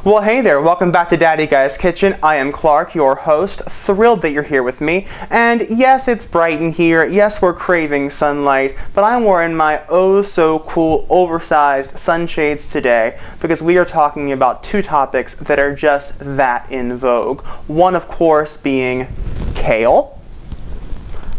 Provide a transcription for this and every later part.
Well, hey there, welcome back to Daddy Guy's Kitchen. I am Clark, your host. Thrilled that you're here with me. And yes, it's bright in here. Yes, we're craving sunlight, but I'm wearing my oh so cool oversized sunshades today because we are talking about two topics that are just that in vogue. One, of course, being kale.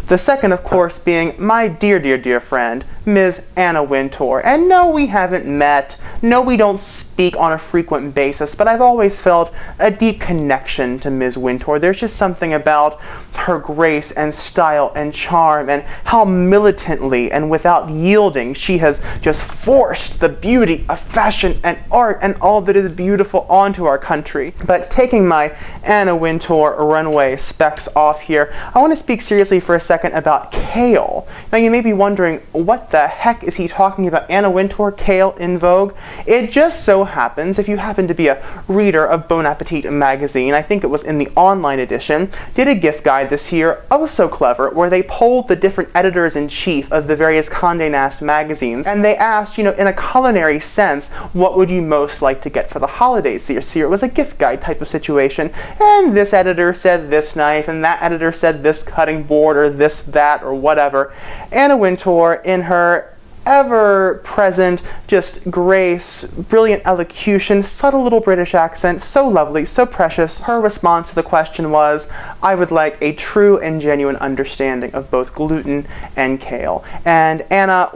The second, of course, being my dear friend, Ms. Anna Wintour. And no, we haven't met. No, we don't speak on a frequent basis, but I've always felt a deep connection to Ms. Wintour. There's just something about her grace and style and charm and how militantly and without yielding she has just forced the beauty of fashion and art and all that is beautiful onto our country. But taking my Anna Wintour runway specs off here, I want to speak seriously for a second about kale. Now you may be wondering, what the heck is he talking about? Anna Wintour, kale in vogue? It just so happens, if you happen to be a reader of Bon Appetit magazine, I think it was in the online edition, did a gift guide this year, oh so clever, where they polled the different editors-in-chief of the various Condé Nast magazines, and they asked, you know, in a culinary sense, what would you most like to get for the holidays this year? It was a gift guide type of situation, and this editor said this knife, and that editor said this cutting board, or this, that, or whatever. Anna Wintour, in her ever-present, just grace, brilliant elocution, subtle little British accent, so lovely, so precious. Her response to the question was, I would like a true and genuine understanding of both gluten and kale. And Anna,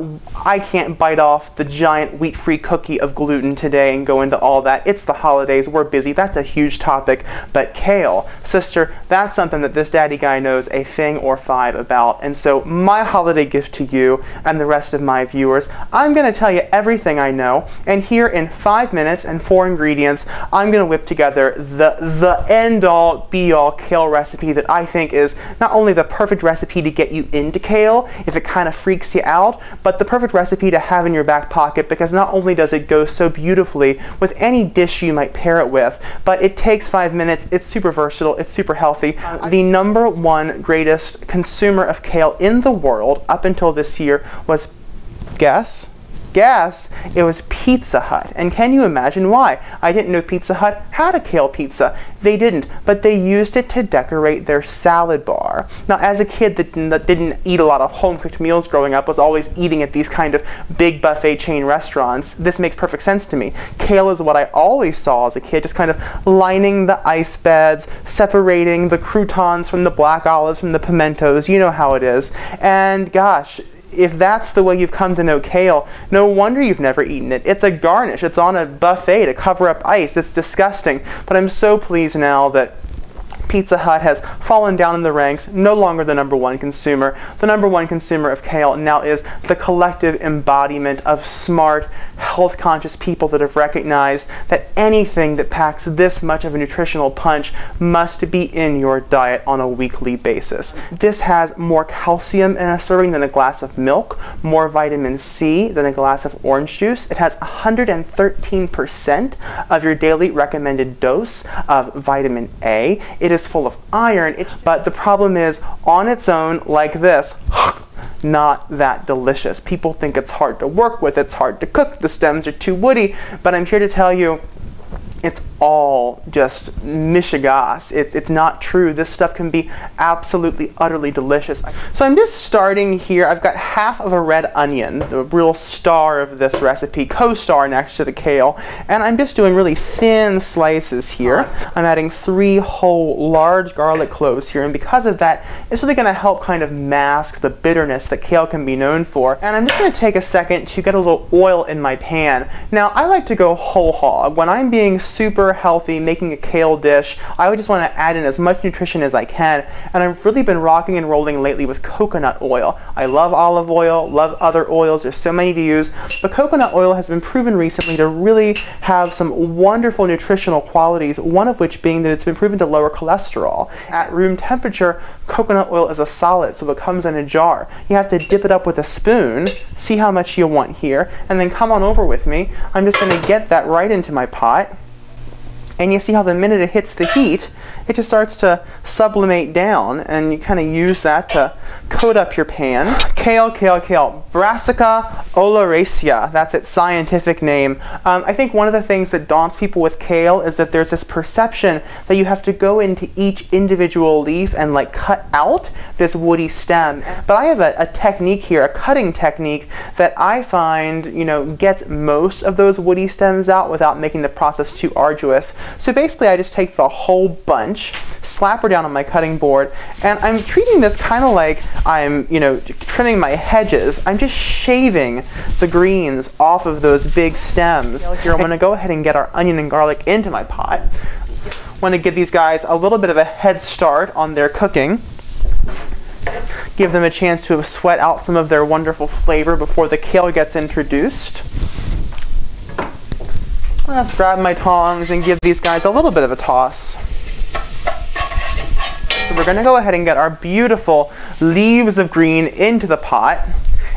I can't bite off the giant wheat-free cookie of gluten today and go into all that. It's the holidays, we're busy, that's a huge topic. But kale, sister, that's something that this daddy guy knows a thing or five about. And so my holiday gift to you and the rest of my viewers, I'm going to tell you everything I know, and here in 5 minutes and 4 ingredients, I'm going to whip together the end-all, be-all kale recipe that I think is not only the perfect recipe to get you into kale, if it kind of freaks you out, but the perfect recipe to have in your back pocket, because not only does it go so beautifully with any dish you might pair it with, but it takes 5 minutes, it's super versatile, it's super healthy. The #1 greatest consumer of kale in the world up until this year was, guess, it was Pizza Hut. And can you imagine why? I didn't know Pizza Hut had a kale pizza. They didn't, but they used it to decorate their salad bar. Now, as a kid that didn't eat a lot of home-cooked meals growing up, was always eating at these kind of big buffet chain restaurants, this makes perfect sense to me. Kale is what I always saw as a kid, just kind of lining the ice beds, separating the croutons from the black olives from the pimentos, you know how it is. And gosh, if that's the way you've come to know kale, no wonder you've never eaten it. It's a garnish. It's on a buffet to cover up ice. It's disgusting. But I'm so pleased now that Pizza Hut has fallen down in the ranks, no longer the #1 consumer. The #1 consumer of kale now is the collective embodiment of smart, health-conscious people that have recognized that anything that packs this much of a nutritional punch must be in your diet on a weekly basis. This has more calcium in a serving than a glass of milk, more vitamin C than a glass of orange juice. It has 113% of your daily recommended dose of vitamin A. It is full of iron, but the problem is, on its own, like this, not that delicious. People think it's hard to work with, it's hard to cook, the stems are too woody, but I'm here to tell you, it's all just mishigas. It's not true. This stuff can be absolutely, utterly delicious. So I'm just starting here. I've got half of a red onion, the real star of this recipe, co-star next to the kale, and I'm just doing really thin slices here. I'm adding 3 whole large garlic cloves here, and because of that, it's really going to help kind of mask the bitterness that kale can be known for. And I'm just going to take a second to get a little oil in my pan. Now, I like to go whole hog. When I'm being super healthy, making a kale dish, I would just want to add in as much nutrition as I can, and I've really been rocking and rolling lately with coconut oil. I love olive oil, love other oils, there's so many to use, but coconut oil has been proven recently to really have some wonderful nutritional qualities, one of which being that it's been proven to lower cholesterol. At room temperature, coconut oil is a solid, so it comes in a jar. You have to dip it up with a spoon, see how much you want here, and then come on over with me. I'm just going to get that right into my pot. And you see how the minute it hits the heat, it just starts to sublimate down, and you kind of use that to coat up your pan. Kale, kale, kale. Brassica oleracea. That's its scientific name. I think one of the things that daunts people with kale is that there's this perception that you have to go into each individual leaf and like cut out this woody stem. But I have a technique here, a cutting technique, that I find, you know, gets most of those woody stems out without making the process too arduous. So basically I just take the whole bunch, slap her down on my cutting board, and I'm treating this kind of like I'm, you know, trimming my hedges. I'm just shaving the greens off of those big stems. Here I'm going to go ahead and get our onion and garlic into my pot. I want to give these guys a little bit of a head start on their cooking. Give them a chance to sweat out some of their wonderful flavor before the kale gets introduced. Let's grab my tongs and give these guys a little bit of a toss. So we're going to go ahead and get our beautiful leaves of green into the pot.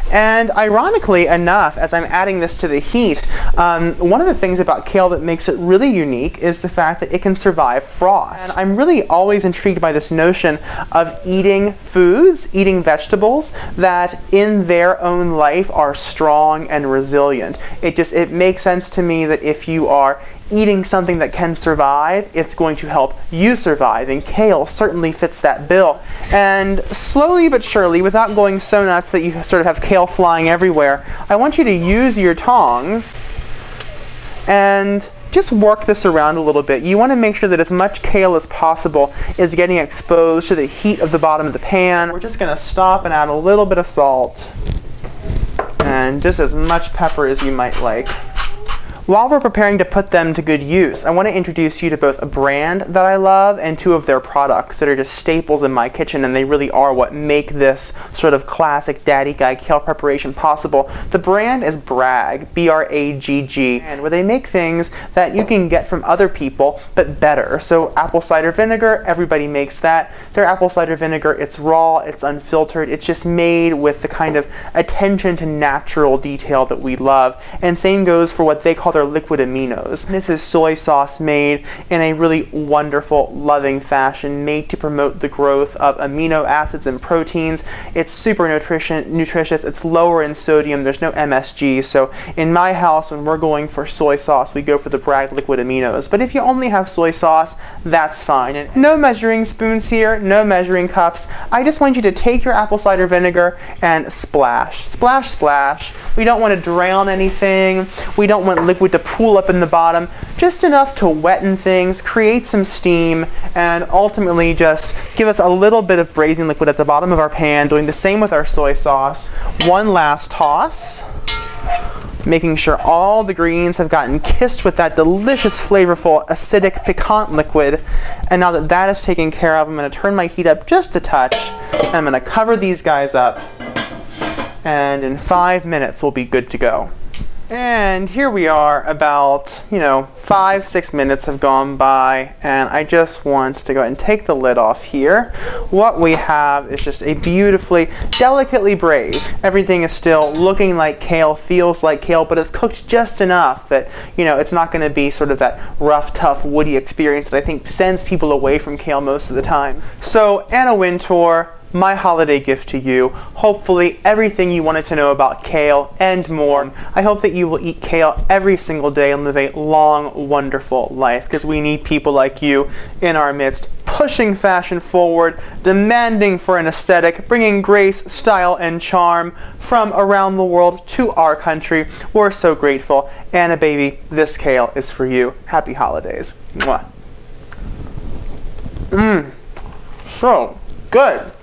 And ironically enough, as I'm adding this to the heat, one of the things about kale that makes it really unique is the fact that it can survive frost. And I'm really always intrigued by this notion of eating foods, eating vegetables that in their own life are strong and resilient. It makes sense to me that if you are eating something that can survive, it's going to help you survive, and kale certainly fits that bill. And slowly but surely, without going so nuts that you sort of have kale flying everywhere, I want you to use your tongs and just work this around a little bit. You want to make sure that as much kale as possible is getting exposed to the heat of the bottom of the pan. We're just going to stop and add a little bit of salt and just as much pepper as you might like. While we're preparing to put them to good use, I want to introduce you to both a brand that I love and two of their products that are just staples in my kitchen, and they really are what make this sort of classic Daddy Guy kale preparation possible. The brand is Bragg, B-R-A-G-G, and where they make things that you can get from other people, but better. So apple cider vinegar, everybody makes that. Their apple cider vinegar, it's raw, it's unfiltered, it's just made with the kind of attention to natural detail that we love. And same goes for what they call their liquid aminos. This is soy sauce made in a really wonderful, loving fashion, made to promote the growth of amino acids and proteins. It's super nutritious, it's lower in sodium, there's no MSG, so in my house when we're going for soy sauce, we go for the Bragg liquid aminos. But if you only have soy sauce, that's fine. And no measuring spoons here, no measuring cups. I just want you to take your apple cider vinegar and splash, splash, splash. We don't want to drown anything. We don't want liquid to pool up in the bottom. Just enough to wetten things, create some steam, and ultimately just give us a little bit of braising liquid at the bottom of our pan, doing the same with our soy sauce. One last toss, making sure all the greens have gotten kissed with that delicious, flavorful, acidic, piquant liquid. And now that that is taken care of, I'm going to turn my heat up just a touch, and I'm going to cover these guys up, and in 5 minutes we'll be good to go. And here we are, about, 5-6 minutes have gone by, and I just want to go ahead and take the lid off here. What we have is just a beautifully, delicately braised. Everything is still looking like kale, feels like kale, but it's cooked just enough that, it's not going to be sort of that rough, tough, woody experience that I think sends people away from kale most of the time. So, Anna Wintour, my holiday gift to you. Hopefully everything you wanted to know about kale and more. I hope that you will eat kale every single day and live a long, wonderful life, because we need people like you in our midst, pushing fashion forward, demanding for an aesthetic, bringing grace, style, and charm from around the world to our country. We're so grateful. Anna, baby, this kale is for you. Happy holidays. Mwah. So good.